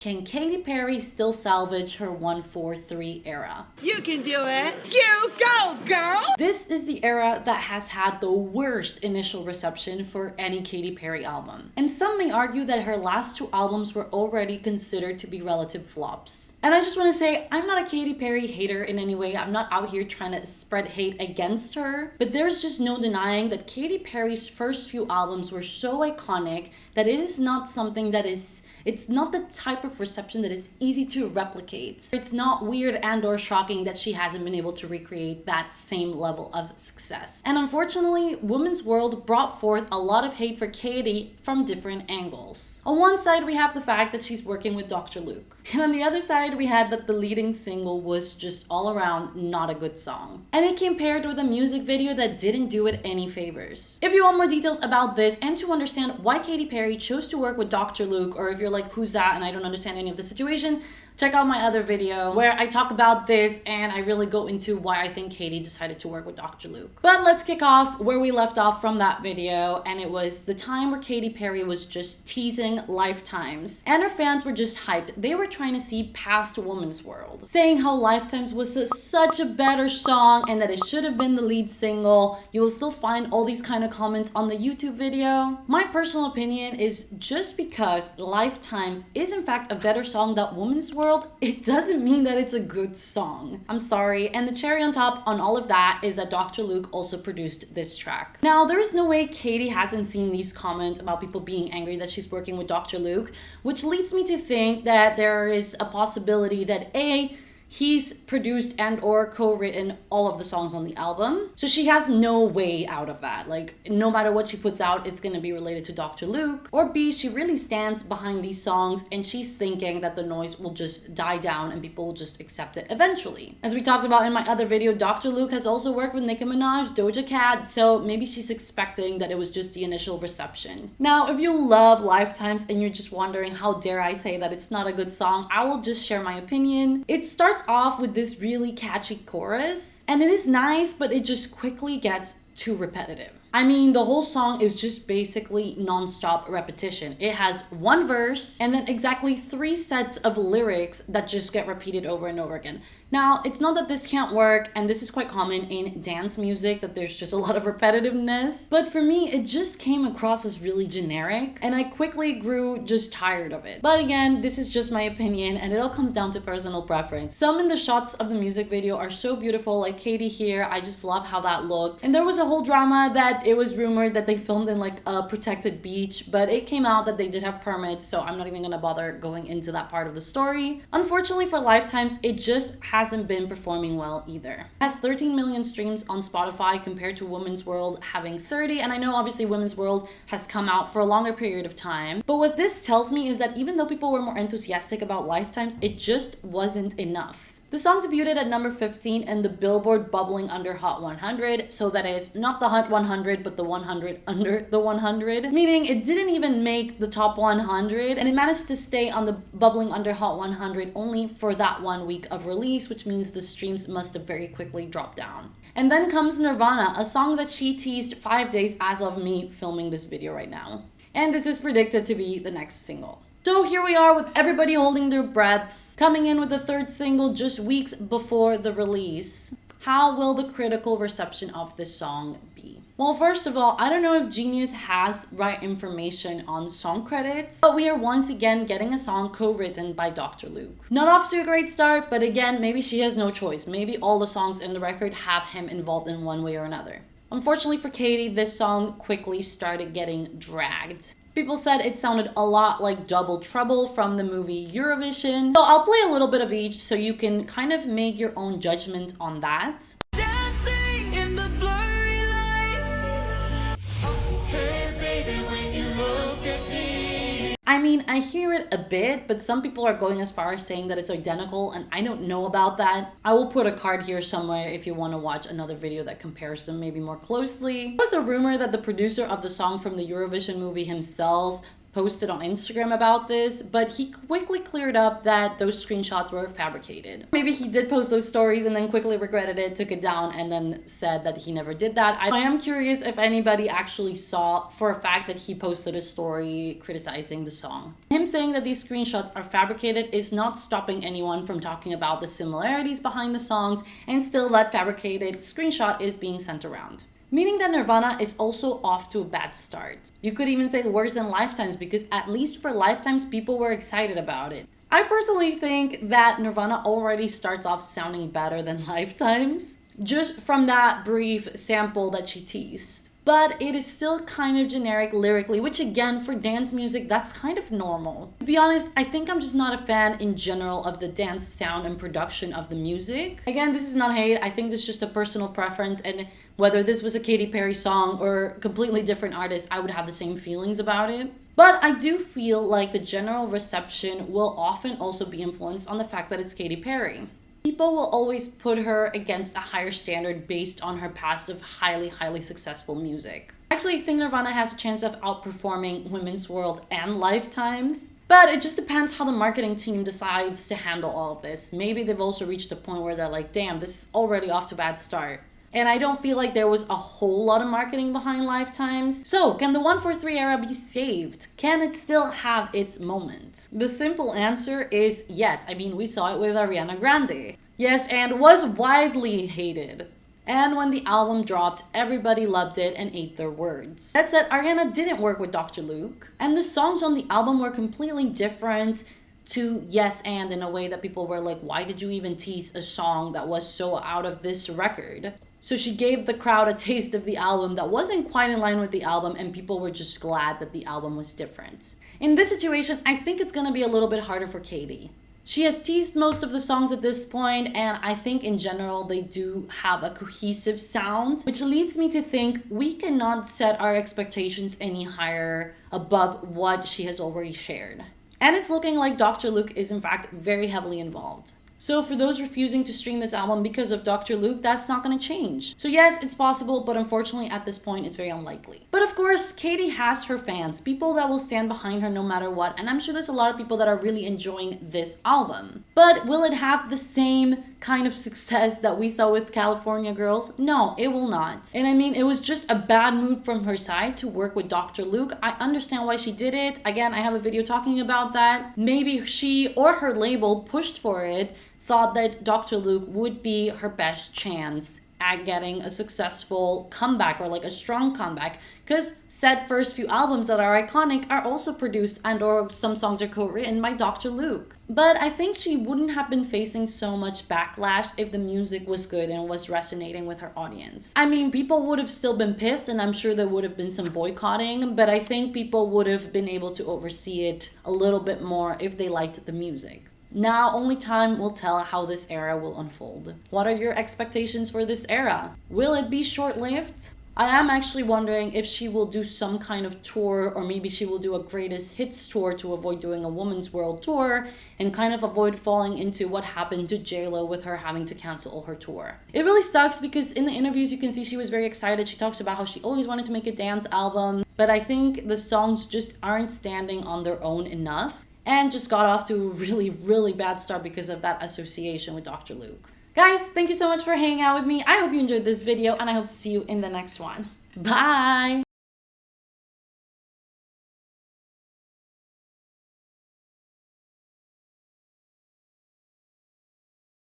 Can Katy Perry still salvage her 1-4-3 era? You can do it. You go, girl! This is the era that has had the worst initial reception for any Katy Perry album. And some may argue that her last two albums were already considered to be relative flops. And I just want to say, I'm not a Katy Perry hater in any way. I'm not out here trying to spread hate against her. But there's just no denying that Katy Perry's first few albums were so iconic that it is not something that it's not the type of reception that is easy to replicate. It's not weird and or shocking that she hasn't been able to recreate that same level of success. And unfortunately, Women's World brought forth a lot of hate for Katy from different angles. On one side, we have the fact that she's working with Dr.Luke. And on the other side, we had that the leading single was just all around not a good song. And it came paired with a music video that didn't do it any favors. If you want more details about this and to understand why Katy Perry chose to work with Dr.Luke, or if you're like, who's that? And I don't understand any of the situation, check out my other video where I talk about this and I really go into why I think Katy decided to work with Dr.Luke. But let's kick off where we left off from that video, and it was the time where Katy Perry was just teasing Lifetimes and her fans were just hyped. They were trying to see past Woman's World, saying how Lifetimes was such a better song and that it should have been the lead single. You will still find all these kind of comments on the YouTube video. My personal opinion is just because Lifetimes is in fact a better song than Woman's World, it doesn't mean that it's a good song. I'm sorry. And the cherry on top on all of that is that Dr.Luke also produced this track. Now, there is no way Katy hasn't seen these comments about people being angry that she's working with Dr.Luke, which leads me to think that there is a possibility that he's produced and or co-written all of the songs on the album. So she has no way out of that. Like, no matter what she puts out, it's gonna be related to Dr.Luke. Or B, she really stands behind these songs and she's thinking that the noise will just die down and people will just accept it eventually. As we talked about in my other video, Dr.Luke has also worked with Nicki Minaj, Doja Cat, so maybe she's expecting that it was just the initial reception. Now, if you love Lifetimes and you're just wondering how dare I say that it's not a good song, I will just share my opinion. It starts off with this really catchy chorus and it is nice, but it just quickly gets too repetitive. I mean, the whole song is just basically non-stop repetition. It has one verse and then exactly 3 sets of lyrics that just get repeated over and over again. Now, it's not that this can't work, and this is quite common in dance music, that there's just a lot of repetitiveness, but for me, it just came across as really generic, and I quickly grew just tired of it. But again, this is just my opinion, and it all comes down to personal preference. Some in the shots of the music video are so beautiful, like Katy here, I just love how that looks. And there was a whole drama that it was rumored that they filmed in like a protected beach, but it came out that they did have permits, so I'm not even gonna bother going into that part of the story. Unfortunately for Lifetimes, it just hasn't been performing well either. It has 13 million streams on Spotify compared to Women's World having 30, and I know obviously Women's World has come out for a longer period of time, but what this tells me is that even though people were more enthusiastic about Lifetimes, it just wasn't enough. The song debuted at number 15 in the Billboard Bubbling Under Hot 100, so that is not the Hot 100, but the 100 under the 100, meaning it didn't even make the top 100, and it managed to stay on the Bubbling Under Hot 100 only for that 1 week of release, which means the streams must have very quickly dropped down. And then comes Nirvana, a song that she teased 5 days as of me filming this video right now. And this is predicted to be the next single. So here we are with everybody holding their breaths, coming in with the 3rd single just weeks before the release. How will the critical reception of this song be? Well, first of all, I don't know if Genius has right information on song credits, but we are once again getting a song co-written by Dr.Luke. Not off to a great start, but again, maybe she has no choice. Maybe all the songs in the record have him involved in one way or another. Unfortunately for Katy, this song quickly started getting dragged. People said it sounded a lot like Double Trouble from the movie Eurovision. So I'll play a little bit of each so you can kind of make your own judgment on that. Dancing in the blurry lights. Hey baby, when you look at me. I mean, I hear it a bit, but some people are going as far as saying that it's identical, and I don't know about that. I will put a card here somewhere if you want to watch another video that compares them maybe more closely. There was a rumor that the producer of the song from the Eurovision movie himself posted on Instagram about this, but he quickly cleared up that those screenshots were fabricated. Maybe he did post those stories and then quickly regretted it, took it down, and then said that he never did that. I am curious if anybody actually saw for a fact that he posted a story criticizing the song. Him saying that these screenshots are fabricated is not stopping anyone from talking about the similarities behind the songs, and still that fabricated screenshot is being sent around. Meaning that Nirvana is also off to a bad start. You could even say worse than Lifetimes, because at least for Lifetimes, people were excited about it. I personally think that Nirvana already starts off sounding better than Lifetimes, just from that brief sample that she teased. But it is still kind of generic lyrically, which again, for dance music, that's kind of normal. To be honest, I think I'm just not a fan in general of the dance sound and production of the music. Again, this is not hate, I think this is just a personal preference, and whether this was a Katy Perry song or a completely different artist, I would have the same feelings about it. But I do feel like the general reception will often also be influenced on the fact that it's Katy Perry. People will always put her against a higher standard based on her past of highly successful music. I actually think Nirvana has a chance of outperforming Women's World and Lifetimes, but it just depends how the marketing team decides to handle all of this. Maybe they've also reached a point where they're like, damn, this is already off to a bad start. And I don't feel like there was a whole lot of marketing behind Lifetimes. So, can the 143 era be saved? Can it still have its moment? The simple answer is yes. I mean, we saw it with Ariana Grande. Yes, and was widely hated. And when the album dropped, everybody loved it and ate their words. That said, Ariana didn't work with Dr.Luke, and the songs on the album were completely different to Yes and in a way that people were like, why did you even tease a song that was so out of this record? So she gave the crowd a taste of the album that wasn't quite in line with the album, and people were just glad that the album was different. In this situation, I think it's gonna be a little bit harder for Katy. She has teased most of the songs at this point, and I think in general they do have a cohesive sound, which leads me to think we cannot set our expectations any higher above what she has already shared. And it's looking like Dr.Luke is in fact very heavily involved. So for those refusing to stream this album because of Dr.Luke, that's not going to change. So yes, it's possible, but unfortunately at this point, it's very unlikely. But of course, Katy has her fans, people that will stand behind her no matter what, and I'm sure there's a lot of people that are really enjoying this album. But will it have the same kind of success that we saw with California Girls? No, it will not. And I mean, it was just a bad move from her side to work with Dr.Luke. I understand why she did it. Again, I have a video talking about that. Maybe she or her label pushed for it, thought that Dr.Luke would be her best chance at getting a successful comeback or like a strong comeback, because said first few albums that are iconic are also produced and or some songs are co-written by Dr.Luke. But I think she wouldn't have been facing so much backlash if the music was good and was resonating with her audience. I mean, people would have still been pissed, and I'm sure there would have been some boycotting, but I think people would have been able to oversee it a little bit more if they liked the music. Now, only time will tell how this era will unfold. What are your expectations for this era? Will it be short-lived? I am actually wondering if she will do some kind of tour, or maybe she will do a greatest hits tour to avoid doing a Women's World tour and kind of avoid falling into what happened to JLo with her having to cancel her tour. It really sucks because in the interviews you can see she was very excited. She talks about how she always wanted to make a dance album, but I think the songs just aren't standing on their own enough, and just got off to a really bad start because of that association with Dr.Luke. Guys, thank you so much for hanging out with me. I hope you enjoyed this video, and I hope to see you in the next one. Bye!